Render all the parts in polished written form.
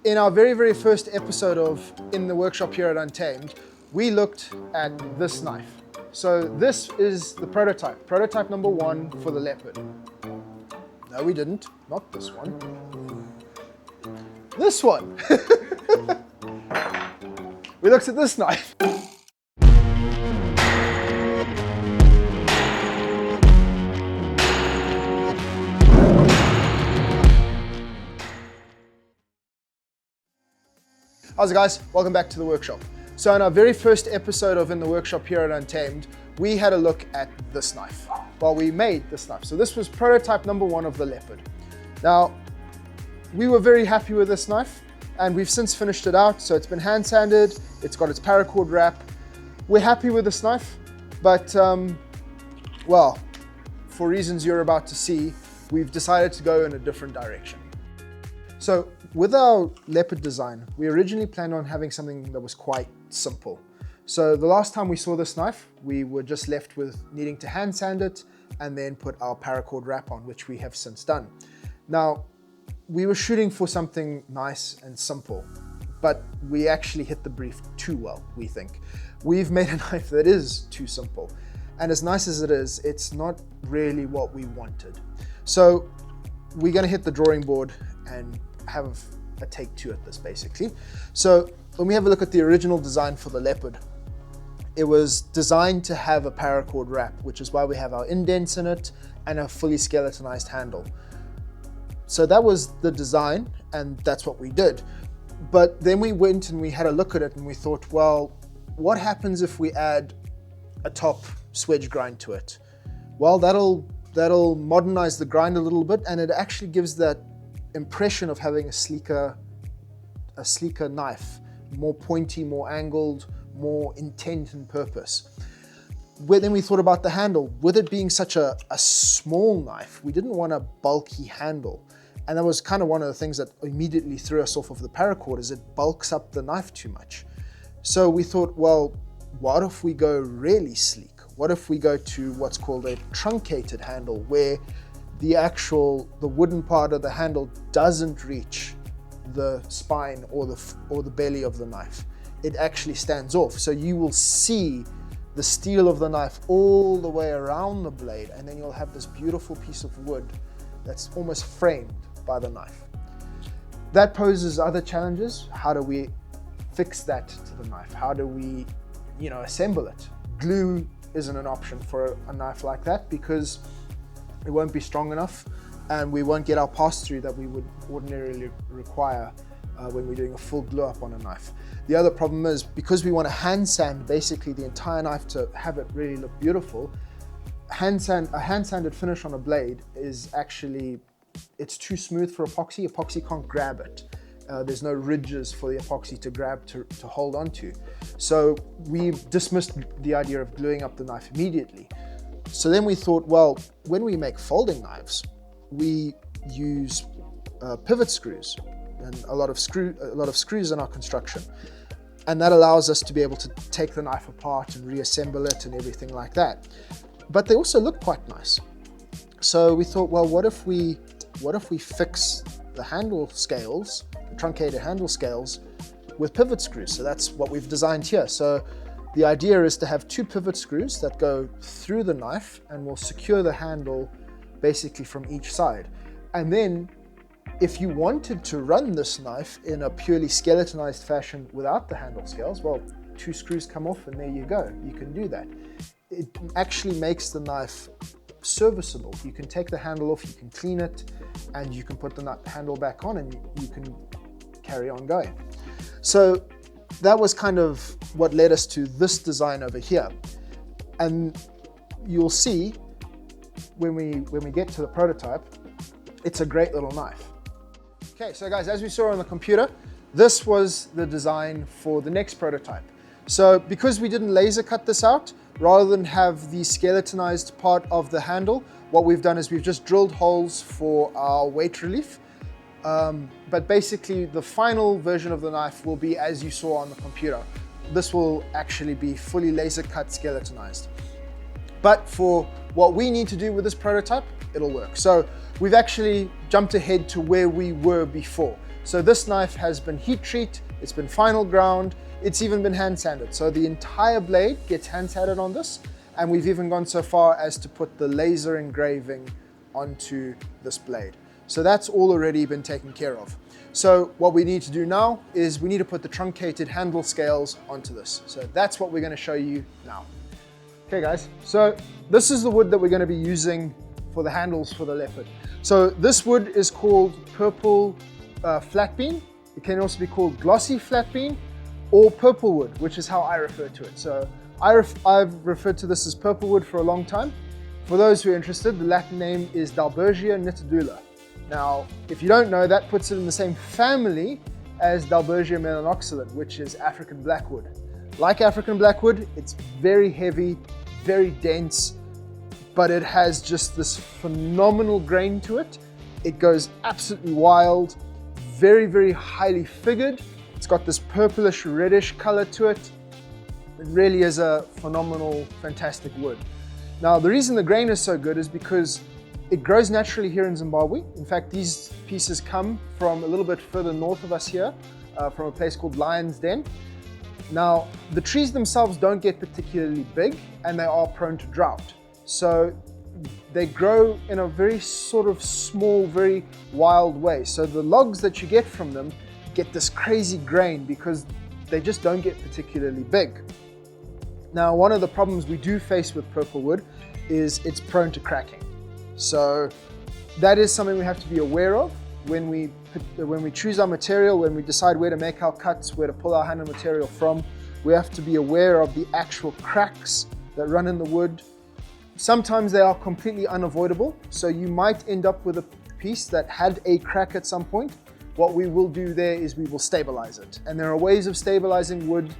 In our very first episode of In the Workshop here at Untamed, we looked at this knife. So this is the prototype number 1 for the Leopard. No, we didn't, not this one. This one. We looked at this knife. How's it, guys? Welcome back to the workshop. So in our very first episode of In the Workshop here at Untamed, we had a look at this knife. Well, we made this knife. So this was prototype number 1 of the Leopard. Now, we were very happy with this knife, and we've since finished it out. So it's been hand sanded, it's got its paracord wrap. We're happy with this knife, but well, for reasons you're about to see, we've decided to go in a different direction. So with our Leopard design, we originally planned on having something that was quite simple. So the last time we saw this knife, we were just left with needing to hand sand it and then put our paracord wrap on, which we have since done. Now, we were shooting for something nice and simple, but we actually hit the brief too well, we think. We've made a knife that is too simple. And as nice as it is, it's not really what we wanted. So we're gonna hit the drawing board and have a take 2 at this, basically. So when we have a look at the original design for the Leopard, it was designed to have a paracord wrap, which is why we have our indents in it and a fully skeletonized handle. So that was the design, and that's what we did. But then we went and we had a look at it and we thought, well, what happens if we add a top swedge grind to it? Well, that'll modernize the grind a little bit, and it actually gives that impression of having a sleeker knife, more pointy, more angled, more intent and purpose. Then we thought about the handle. With it being such a small knife, we didn't want a bulky handle. And that was kind of one of the things that immediately threw us off of the paracord, is it bulks up the knife too much. So we thought, well, what if we go really sleek? What if we go to what's called a truncated handle, where the wooden part of the handle doesn't reach the spine or the belly of the knife. It actually stands off. So you will see the steel of the knife all the way around the blade, and then you'll have this beautiful piece of wood that's almost framed by the knife. That poses other challenges. How do we fix that to the knife? How do we, assemble it? Glue isn't an option for a knife like that, because it won't be strong enough and we won't get our pass-through that we would ordinarily require when we're doing a full glue up on a knife. The other problem is, because we want to hand sand basically the entire knife to have it really look beautiful, a hand sanded finish on a blade is actually, it's too smooth for epoxy. Epoxy can't grab it. There's no ridges for the epoxy to grab to hold onto. So we dismissed the idea of gluing up the knife immediately. So then we thought, well, when we make folding knives, we use pivot screws and a lot of screws in our construction. And that allows us to be able to take the knife apart and reassemble it and everything like that. But they also look quite nice. So we thought, well, what if we fix the handle scales, the truncated handle scales, with pivot screws? So that's what we've designed here. So the idea is to have 2 pivot screws that go through the knife and will secure the handle basically from each side. And then if you wanted to run this knife in a purely skeletonized fashion without the handle scales, well, 2 screws come off and there you go. You can do that. It actually makes the knife serviceable. You can take the handle off, you can clean it, and you can put the handle back on and you can carry on going. So that was kind of what led us to this design over here. And you'll see when we get to the prototype, it's a great little knife. Okay, so guys, as we saw on the computer, this was the design for the next prototype. So because we didn't laser cut this out, rather than have the skeletonized part of the handle, what we've done is we've just drilled holes for our weight relief. But basically the final version of the knife will be as you saw on the computer. This will actually be fully laser cut, skeletonized. But for what we need to do with this prototype, it'll work. So we've actually jumped ahead to where we were before. So this knife has been heat treated, it's been final ground, it's even been hand sanded. So the entire blade gets hand sanded on this, and we've even gone so far as to put the laser engraving onto this blade. So that's all already been taken care of. So what we need to do now is we need to put the truncated handle scales onto this. So that's what we're going to show you now. Okay guys, so this is the wood that we're going to be using for the handles for the Leopard. So this wood is called purple flat beam. It can also be called glossy flat beam or purple wood, which is how I refer to it. So I've referred to this as purple wood for a long time. For those who are interested, the Latin name is Dalbergia nitidula. Now, if you don't know, that puts it in the same family as Dalbergia melanoxylon, which is African blackwood. Like African blackwood, it's very heavy, very dense, but it has just this phenomenal grain to it. It goes absolutely wild, very, very highly figured. It's got this purplish reddish color to it. It really is a phenomenal, fantastic wood. Now, the reason the grain is so good is because it grows naturally here in Zimbabwe. In fact, these pieces come from a little bit further north of us here, from a place called Lion's Den. Now, the trees themselves don't get particularly big, and they are prone to drought. So they grow in a very sort of small, very wild way. So the logs that you get from them get this crazy grain because they just don't get particularly big. Now, one of the problems we do face with purple wood is it's prone to cracking. So that is something we have to be aware of when we choose our material, when we decide where to make our cuts, where to pull our handle material from. We have to be aware of the actual cracks that run in the wood. Sometimes they are completely unavoidable, so you might end up with a piece that had a crack at some point. What we will do there is we will stabilize it. And there are ways of stabilizing wood,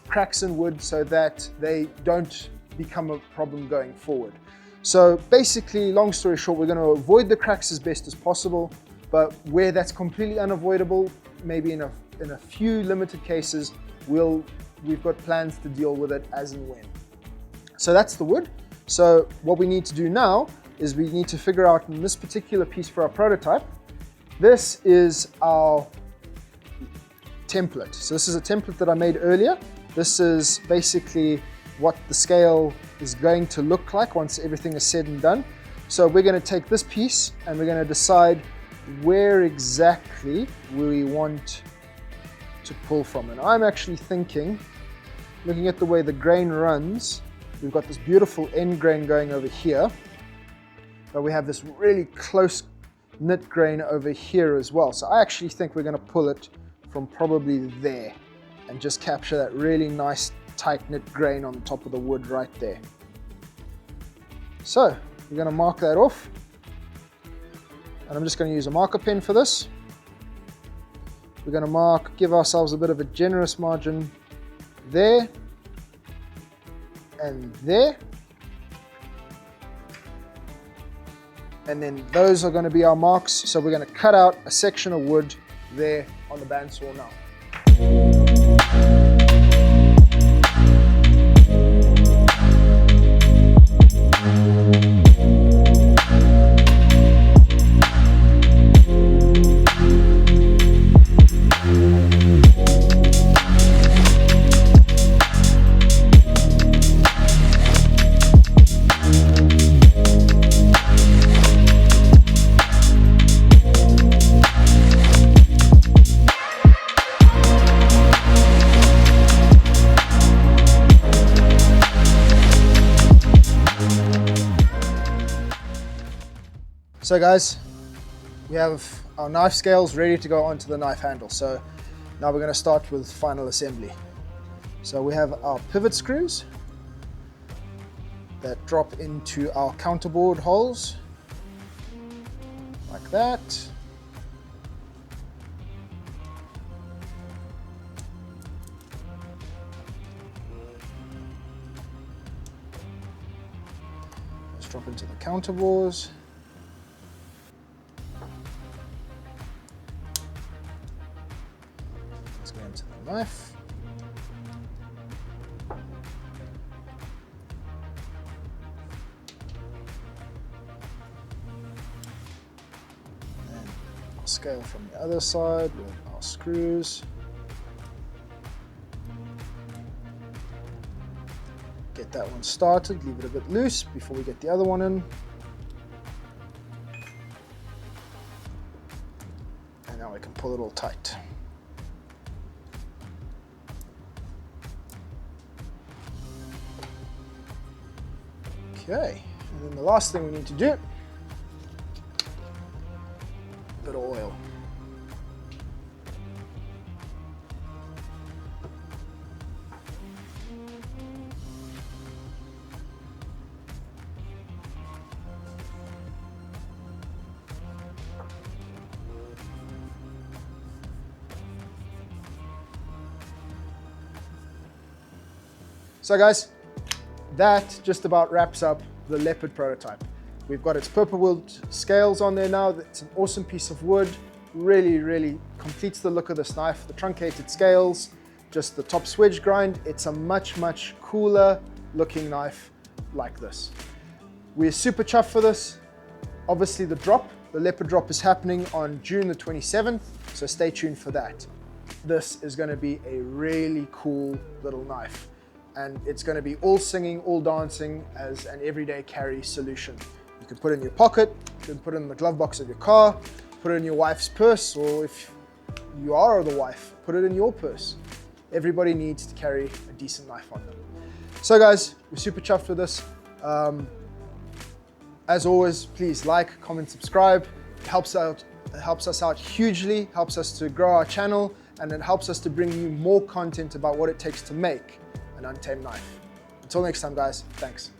cracks in wood, so that they don't become a problem going forward. So basically, long story short, we're going to avoid the cracks as best as possible, but where that's completely unavoidable, maybe in a few limited cases, we've got plans to deal with it as and when. So that's the wood. So what we need to do now is we need to figure out in this particular piece for our prototype, this is our template. So this is a template that I made earlier. This is basically what the scale is going to look like once everything is said and done. So we're going to take this piece and we're going to decide where exactly we want to pull from. And I'm actually thinking, looking at the way the grain runs, we've got this beautiful end grain going over here, but we have this really close knit grain over here as well. So I actually think we're going to pull it from probably there and just capture that really nice tight knit grain on the top of the wood right there. So we're going to mark that off, and I'm just going to use a marker pen for this. We're going to give ourselves a bit of a generous margin there and there, and then those are going to be our marks. So we're going to cut out a section of wood there on the bandsaw now. So guys, we have our knife scales ready to go onto the knife handle. So now we're going to start with final assembly. So we have our pivot screws that drop into our counterboard holes like that. Let's drop into the counterbores. Into the knife. And scale from the other side with our screws. Get that one started, leave it a bit loose before we get the other one in. And now we can pull it all tight. Okay, and then the last thing we need to do, a bit of oil. So guys, that just about wraps up the Leopard prototype. We've got its purple wood scales on there now. It's an awesome piece of wood. Really, really completes the look of this knife. The truncated scales, just the top swedge grind. It's a much, much cooler looking knife like this. We're super chuffed for this. Obviously the Leopard drop is happening on June the 27th, so stay tuned for that. This is going to be a really cool little knife. And it's going to be all singing, all dancing as an everyday carry solution. You can put it in your pocket, you can put it in the glove box of your car, put it in your wife's purse, or if you are the wife, put it in your purse. Everybody needs to carry a decent knife on them. So guys, we're super chuffed with this. As always, please like, comment, subscribe. It helps us out hugely, helps us to grow our channel, and it helps us to bring you more content about what it takes to make an untamed knife. Until next time, guys, thanks.